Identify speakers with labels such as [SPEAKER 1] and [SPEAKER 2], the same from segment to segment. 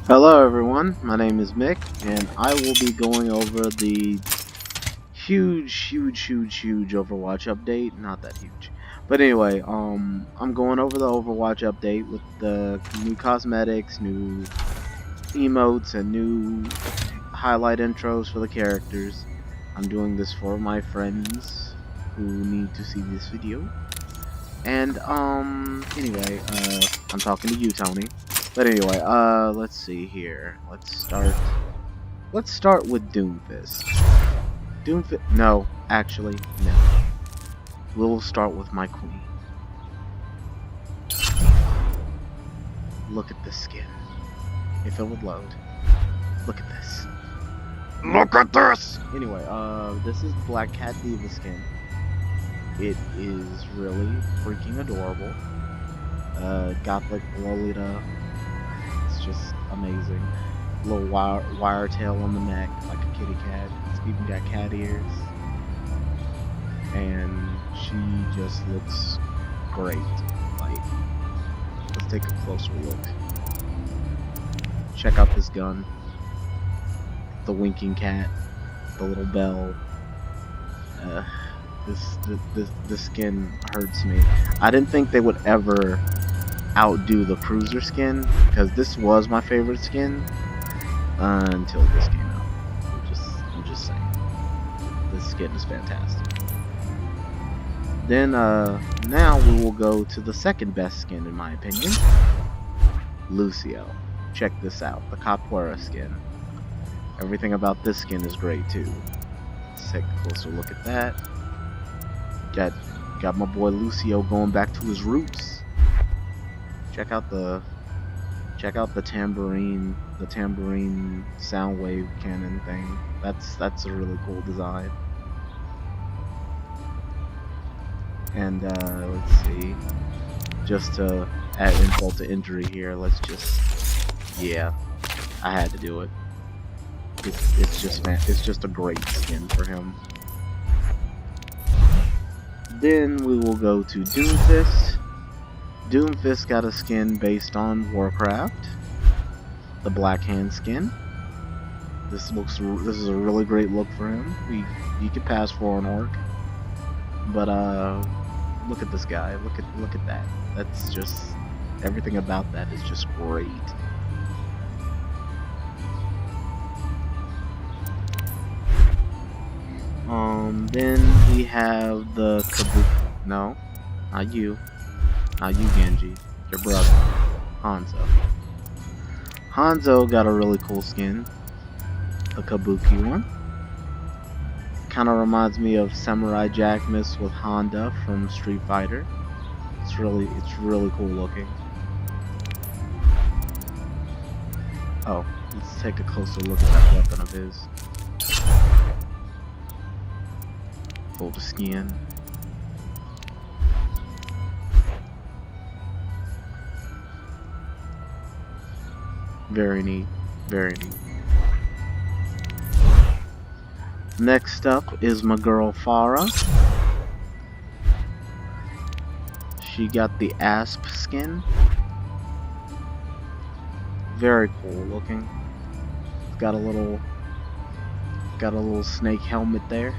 [SPEAKER 1] Hello everyone, my name is Mick, and I will be going over the huge Overwatch update. Not that huge. But anyway, I'm going over the Overwatch update with the new cosmetics, new emotes, and new highlight intros for the characters. I'm doing this for my friends who need to see this video. And, anyway, I'm talking to you, Tony. But anyway, let's see here. Let's start with Doomfist. No, actually, no. We'll start with my queen. Look at this skin. If it would load. Look at this. Look at this! Anyway, this is Black Cat Diva skin. It is really freaking adorable. Gothic Lolita. It's just amazing. Little wire tail on the neck, like a kitty cat. It's even got cat ears. And she just looks great. Like, let's take a closer look. Check out this gun. The winking cat. The little bell. This skin hurts me. I didn't think they would ever outdo the cruiser skin, because this was my favorite skin until this came out. I'm just saying, this skin is fantastic. Then now we will go to the second best skin in my opinion, Lucio. Check this out, the Capoeira skin. Everything about this skin is great too. Let's take a closer look at that. Got my boy Lucio going back to his roots. Check out the tambourine sound wave cannon thing. That's a really cool design. And let's see. Just to add insult to injury here, yeah, I had to do it. It's just a great skin for him. Then we will go to Doomfist. Doomfist got a skin based on Warcraft, the Black Hand skin. This is a really great look for him. You could pass for an orc, but look at this guy. Look at that. That's just, everything about that is just great. Then we have the Kabuki. No, not you, Genji. Your brother, Hanzo. Hanzo got a really cool skin, the Kabuki one. Kind of reminds me of Samurai Jack mixed with Honda from Street Fighter. It's really cool looking. Oh, let's take a closer look at that weapon of his. Full to skin. Very neat. Very neat. Next up is my girl Farah. She got the Asp skin. Very cool looking. Got a little snake helmet there.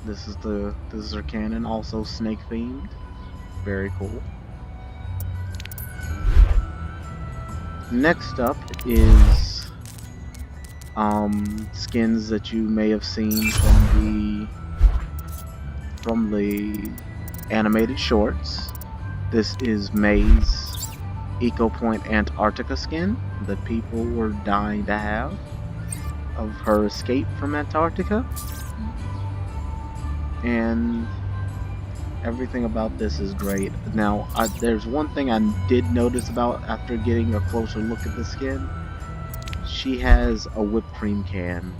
[SPEAKER 1] This is her cannon, also snake themed. Very cool. Next up is skins that you may have seen from the animated shorts. This is May's Eco Point Antarctica skin that people were dying to have, of her escape from Antarctica. And everything about this is great. Now, there's one thing I did notice about after getting a closer look at the skin. She has a whipped cream can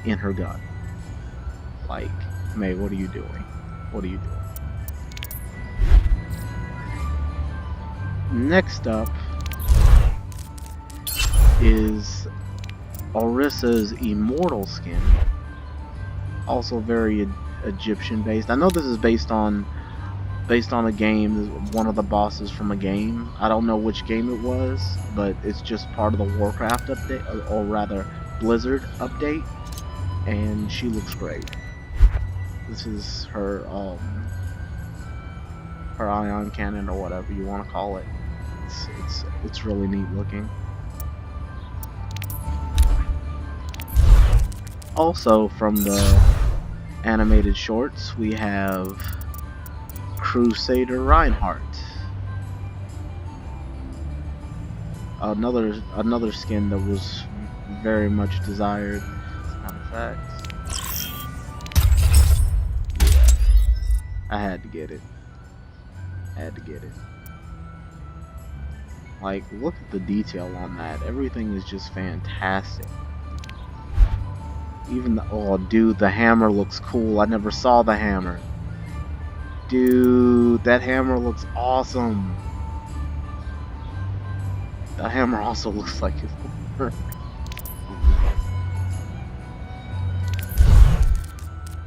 [SPEAKER 1] in her gun. Like, May, what are you doing? What are you doing? Next up is Orissa's Immortal skin. Also very Egyptian based. I know this is based on based on a game, one of the bosses from a game. I don't know which game it was, but it's just part of the Warcraft update, or rather Blizzard update, and she looks great. This is her her ion cannon, or whatever you want to call it. It's really neat looking. Also, from the animated shorts, we have Crusader Reinhardt. Another skin that was very much desired. As a matter of fact, yeah, I had to get it. Like, look at the detail on that. Everything is just fantastic. Even the, oh dude, the hammer looks cool. I never saw the hammer. Dude, that hammer looks awesome. The hammer also looks like it will work.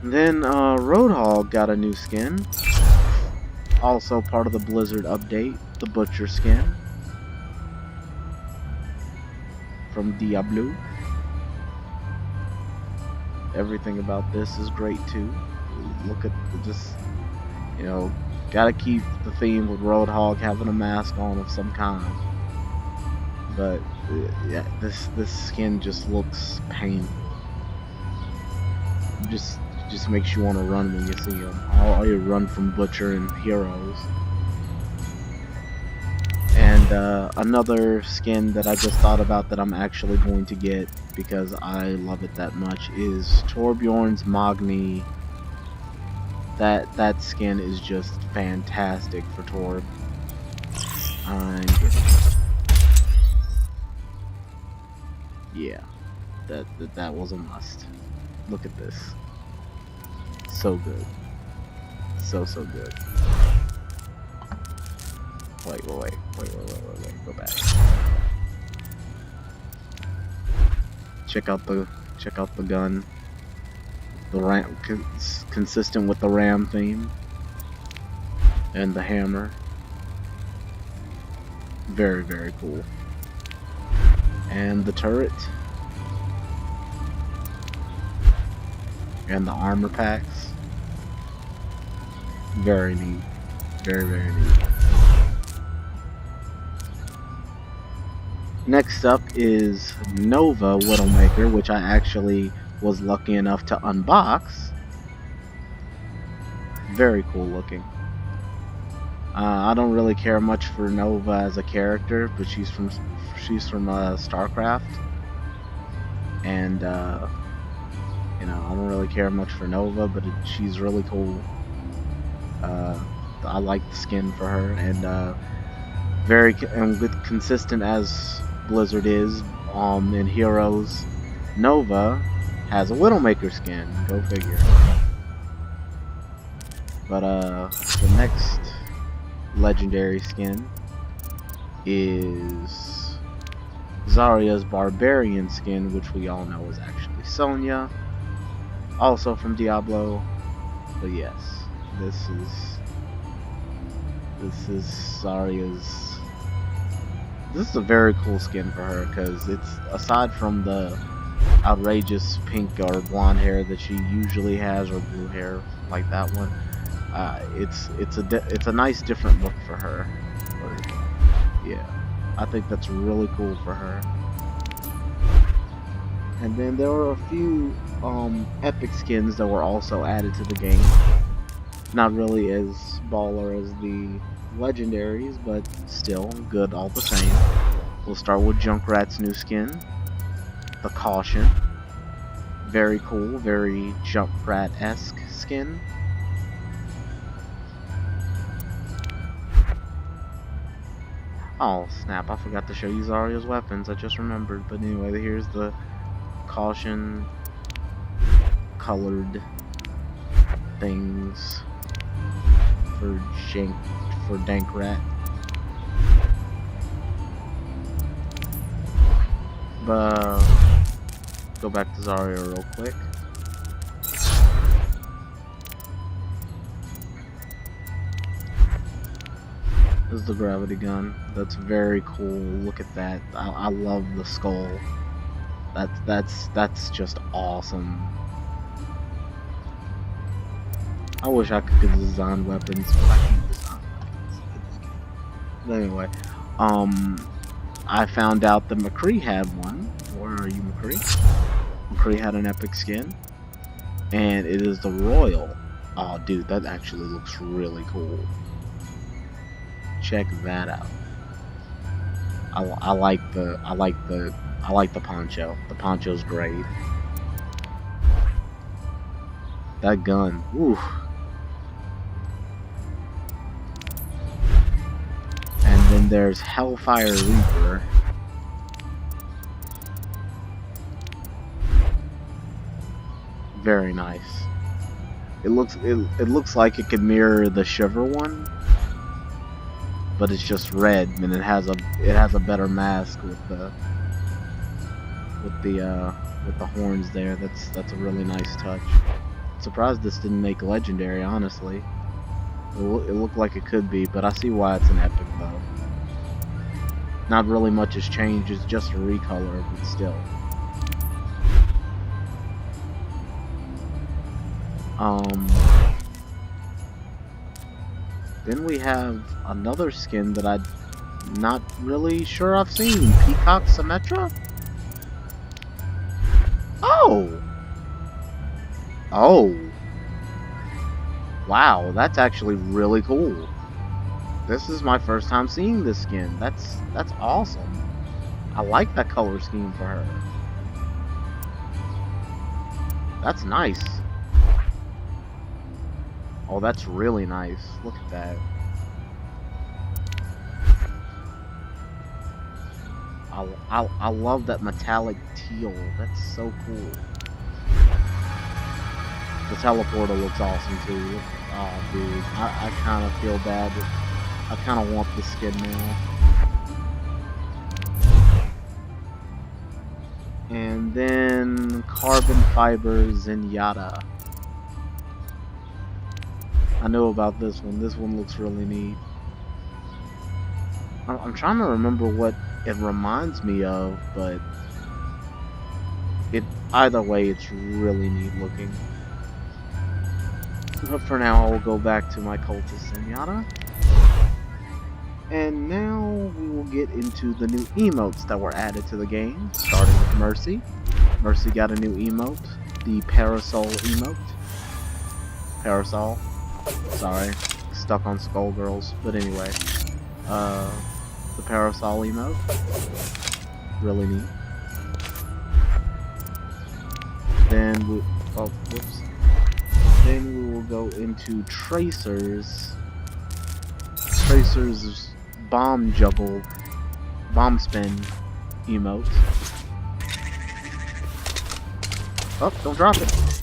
[SPEAKER 1] Then Roadhog got a new skin. Also part of the Blizzard update, the Butcher skin from Diablo. Everything about this is great too. Look at just, you know, gotta keep the theme with Roadhog having a mask on of some kind. But yeah, this skin just looks painful. Just makes you want to run when you see him. All you run from Butcher and Heroes. And another skin that I just thought about that I'm actually going to get because I love it that much is Torbjorn's Magni. That skin is just fantastic for Torb. I'm getting it. Yeah, that was a must. Look at this. So good. So good. Wait. Go back. Check out the gun. The ram, consistent with the ram theme. And the hammer. Very cool. And the turret. And the armor packs. Very neat. Very neat. Next up is Nova Widowmaker, which I actually was lucky enough to unbox. Very cool looking. I don't really care much for Nova as a character, but she's from StarCraft, and you know, I don't really care much for Nova, but she's really cool. I like the skin for her, and very consistent as Blizzard is in Heroes. Nova has a Widowmaker skin. Go figure. But the next legendary skin is Zarya's Barbarian skin, which we all know is actually Sonya, also from Diablo. But yes, this is Zarya's. This is a very cool skin for her because it's, aside from the outrageous pink or blonde hair that she usually has, or blue hair like that one, it's a nice different look for her. Yeah, I think that's really cool for her. And then there were a few epic skins that were also added to the game. Not really as baller as the legendaries, but still good all the same. We'll start with Junkrat's new skin, the Caution. Very cool, very Junkrat-esque skin. Oh snap, I forgot to show you Zarya's weapons, I just remembered. But anyway, here's the Caution colored things for Dankrat. But go back to Zarya real quick. This is the gravity gun. That's very cool. Look at that. I love the skull. That's just awesome. I wish I could design weapons, but I can't design weapons. But anyway, I found out that McCree had one. Where are you, McCree? McCree had an epic skin, and it is the Royal. Oh, dude, that actually looks really cool. Check that out. I like the poncho. The poncho's great. That gun, oof. And then there's Hellfire Reaper. Very nice. It looks like it could mirror the Shiver one, but it's just red, and it has a better mask with the horns there. That's a really nice touch. Surprised this didn't make legendary, honestly. It looked like it could be, but I see why it's an epic though. Not really much has changed. It's just a recolor, but still. Then we have another skin that I'm not really sure I've seen. Peacock Symmetra? Oh! Oh! Wow, that's actually really cool. This is my first time seeing this skin. That's awesome. I like that color scheme for her. That's nice. Oh, that's really nice. Look at that. I love that metallic teal. That's so cool. The teleporter looks awesome too. Oh, dude, I kind of feel bad. I kind of want the skin now. And then Carbon Fiber Zenyatta. I know about this one. This one looks really neat. I'm trying to remember what it reminds me of, but either way, it's really neat looking. But for now, I will go back to my Cultist Zenyatta. And now we will get into the new emotes that were added to the game, starting with Mercy. Mercy got a new emote, the Parasol emote. Parasol. Sorry, stuck on Skullgirls. But anyway, the Parasol emote. Really neat. Then we, Then we will go into Tracer's bomb juggle, bomb spin emote. Oh, don't drop it.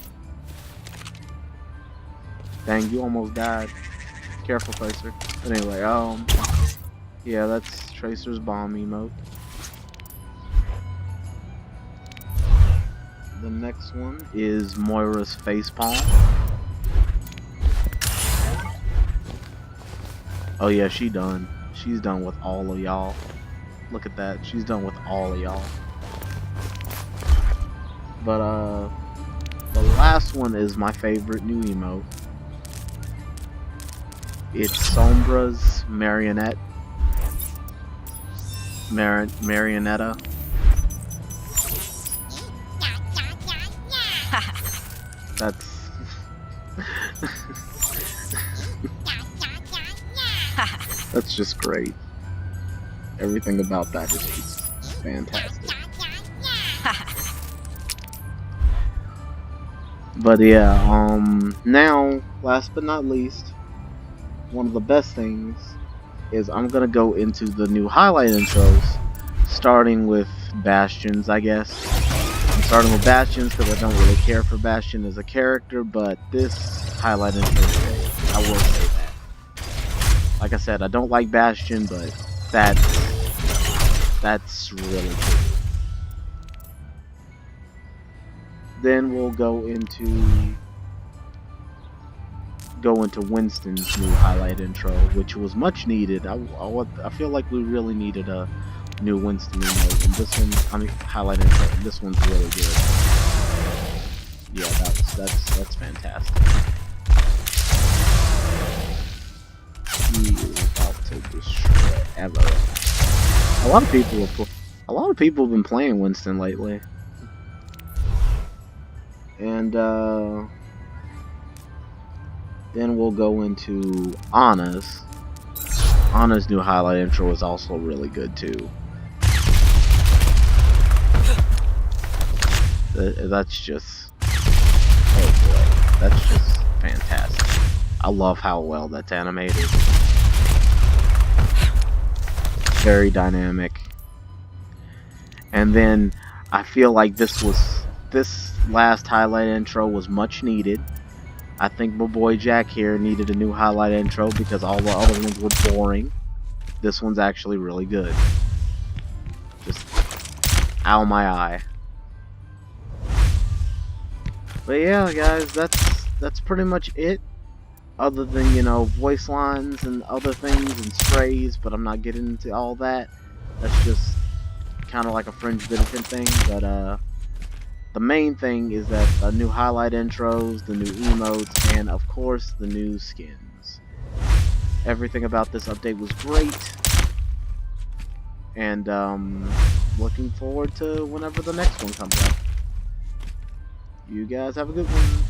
[SPEAKER 1] Dang, you almost died. Careful, Tracer. But anyway, yeah, that's Tracer's bomb emote. The next one is Moira's facepalm. Oh yeah, she's done. She's done with all of y'all. Look at that. She's done with all of y'all. But the last one is my favorite new emote. It's Sombra's Marionetta. That's that's just great. Everything about that is just fantastic. But yeah, now, last but not least, one of the best things is I'm gonna go into the new highlight intros, starting with Bastions, I guess. I'm starting with Bastions because I don't really care for Bastion as a character, but this highlight intro today, I will say that. Like I said, I don't like Bastion, but that's really cool. Then we'll go into go into Winston's new highlight intro, which was much needed. I feel like we really needed a new Winston emote, and this one, I mean, highlight intro, and this one's really good. Yeah, that's fantastic. He is about to destroy everything. A lot of people have been playing Winston lately, and then we'll go into Anna's. Anna's new highlight intro is also really good too. That's just, oh boy, that's just fantastic. I love how well that's animated. Very dynamic. And then I feel like this last highlight intro was much needed. I think my boy Jack here needed a new highlight intro because all the other ones were boring. This one's actually really good. Just ow my eye. But yeah, guys, that's pretty much it. Other than, you know, voice lines and other things and sprays, but I'm not getting into all that. That's just kind of like a fringe benefit thing. But the main thing is that the new highlight intros, the new emotes, and of course the new skins. Everything about this update was great, and looking forward to whenever the next one comes out. You guys have a good one.